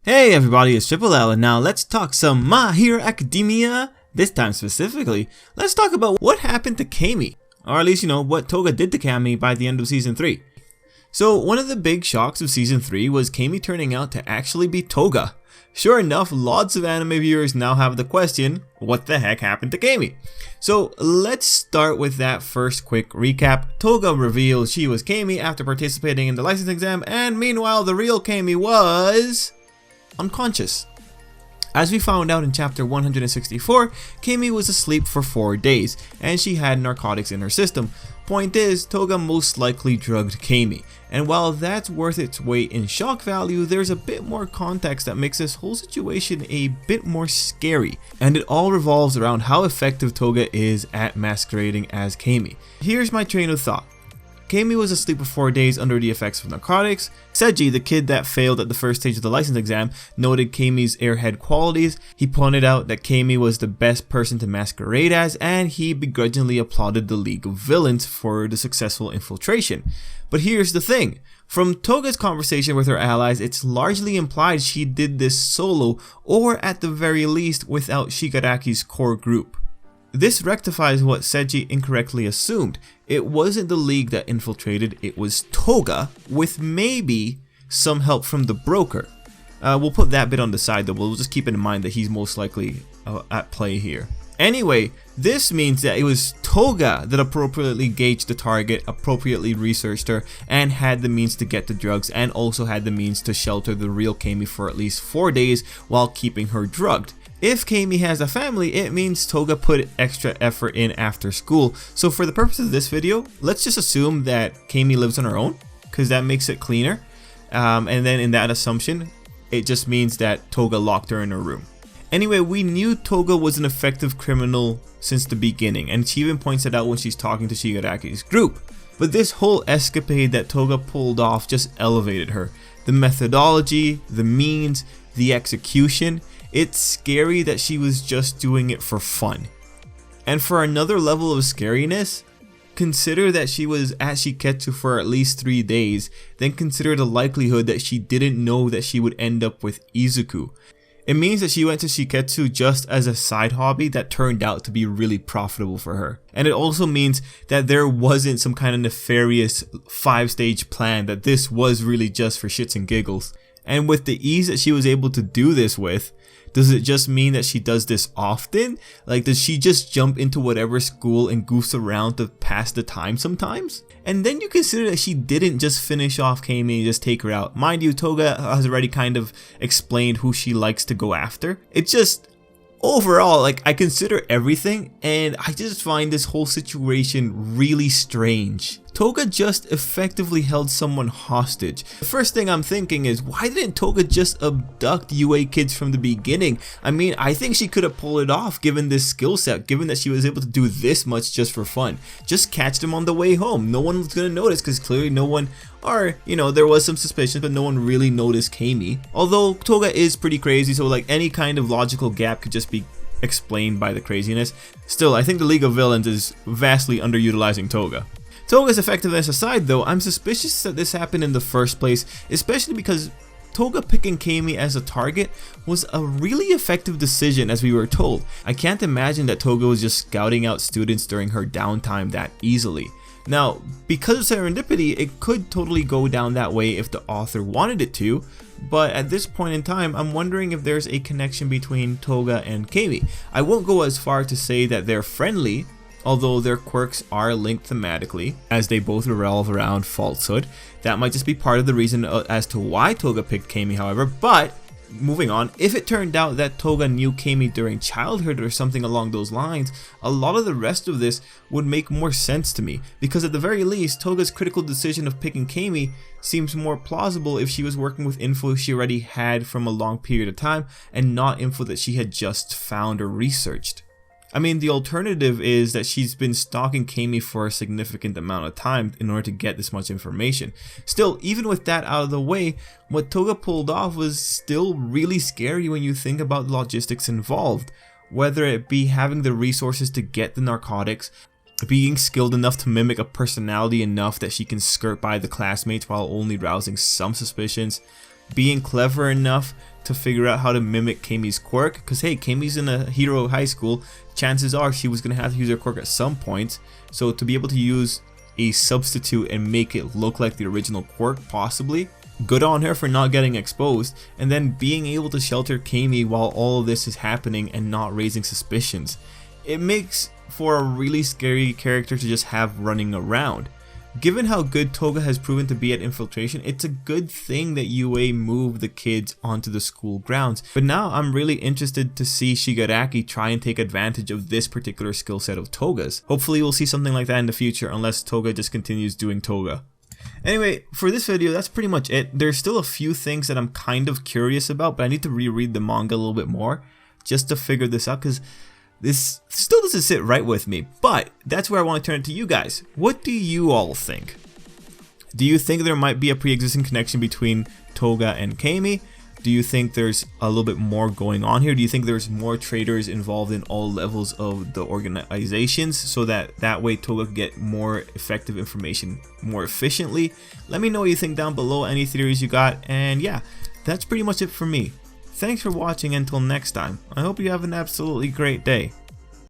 Hey everybody, it's Tripl-L, and now let's talk some My Hero Academia. This time specifically, let's talk about what happened to Camie, or at least what Toga did to Camie by the end of Season 3. So one of the big shocks of Season 3 was Camie turning out to actually be Toga. Sure enough, lots of anime viewers now have the question, what the heck happened to Camie? So let's start with that first quick recap. Toga revealed she was Camie after participating in the license exam, and meanwhile the real Camie was unconscious. As we found out in chapter 164, Camie was asleep for 4 days, and she had narcotics in her system. Point is, Toga most likely drugged Camie, and while that's worth its weight in shock value, there's a bit more context that makes this whole situation a bit more scary, and it all revolves around how effective Toga is at masquerading as Camie. Here's my train of thought. Camie was asleep for 4 days under the effects of narcotics. Seiji, the kid that failed at the first stage of the license exam, noted Camie's airhead qualities. He pointed out that Camie was the best person to masquerade as, and he begrudgingly applauded the League of Villains for the successful infiltration. But here's the thing. From Toga's conversation with her allies, it's largely implied she did this solo, or at the very least without Shigaraki's core group. This rectifies what Seiji incorrectly assumed. It wasn't the League that infiltrated, it was Toga, with maybe some help from the broker. We'll put that bit on the side though, we'll just keep in mind that he's most likely at play here. Anyway, this means that it was Toga that appropriately gauged the target, appropriately researched her, and had the means to get the drugs, and also had the means to shelter the real Camie for at least 4 days while keeping her drugged. If Camie has a family, it means Toga put extra effort in after school. So for the purpose of this video, let's just assume that Camie lives on her own, because that makes it cleaner. And then in that assumption, it just means that Toga locked her in her room. Anyway, we knew Toga was an effective criminal since the beginning, and she even points it out when she's talking to Shigaraki's group. But this whole escapade that Toga pulled off just elevated her. The methodology, the means, the execution. It's scary that she was just doing it for fun. And for another level of scariness, consider that she was at Shiketsu for at least 3 days, then consider the likelihood that she didn't know that she would end up with Izuku. It means that she went to Shiketsu just as a side hobby that turned out to be really profitable for her. And it also means that there wasn't some kind of nefarious 5-stage plan, that this was really just for shits and giggles. And with the ease that she was able to do this with, does it just mean that she does this often? Like, does she just jump into whatever school and goofs around to pass the time sometimes? And then you consider that she didn't just finish off Camie and just take her out. Mind you, Toga has already kind of explained who she likes to go after. It's just, overall, like, I consider everything, and I just find this whole situation really strange. Toga just effectively held someone hostage. The first thing I'm thinking is, why didn't Toga just abduct UA kids from the beginning? I mean, I think she could have pulled it off given this skill set, given that she was able to do this much just for fun. Just catch them on the way home. No one's gonna notice, because clearly no one, or there was some suspicion, but no one really noticed Camie. Although Toga is pretty crazy, so like any kind of logical gap could just be explained by the craziness. Still, I think the League of Villains is vastly underutilizing Toga. Toga's effectiveness aside though, I'm suspicious that this happened in the first place, especially because Toga picking Camie as a target was a really effective decision, as we were told. I can't imagine that Toga was just scouting out students during her downtime that easily. Now, because of serendipity, it could totally go down that way if the author wanted it to, but at this point in time, I'm wondering if there's a connection between Toga and Camie. I won't go as far to say that they're friendly, although their quirks are linked thematically, as they both revolve around falsehood. That might just be part of the reason as to why Toga picked Camie, however. But moving on, if it turned out that Toga knew Camie during childhood or something along those lines, a lot of the rest of this would make more sense to me, because at the very least, Toga's critical decision of picking Camie seems more plausible if she was working with info she already had from a long period of time, and not info that she had just found or researched. I mean, the alternative is that she's been stalking Camie for a significant amount of time in order to get this much information. Still, even with that out of the way, what Toga pulled off was still really scary when you think about the logistics involved. Whether it be having the resources to get the narcotics, being skilled enough to mimic a personality enough that she can skirt by the classmates while only rousing some suspicions, being clever enough to figure out how to mimic Camie's quirk, because hey, Camie's in a hero high school, chances are she was going to have to use her quirk at some point. So to be able to use a substitute and make it look like the original quirk, possibly, good on her for not getting exposed, and then being able to shelter Camie while all of this is happening and not raising suspicions. It makes for a really scary character to just have running around. Given how good Toga has proven to be at infiltration, it's a good thing that UA moved the kids onto the school grounds. But now I'm really interested to see Shigaraki try and take advantage of this particular skill set of Toga's. Hopefully we'll see something like that in the future, unless Toga just continues doing Toga. Anyway, for this video, that's pretty much it. There's still a few things that I'm kind of curious about, but I need to reread the manga a little bit more just to figure this out, because this still doesn't sit right with me. But that's where I want to turn it to you guys. What do you all think? Do you think there might be a pre-existing connection between Toga and Camie? Do you think there's a little bit more going on here? Do you think there's more traders involved in all levels of the organizations, so that way Toga can get more effective information more efficiently? Let me know what you think down below, any theories you got, and yeah, that's pretty much it for me. Thanks for watching. Until next time, I hope you have an absolutely great day.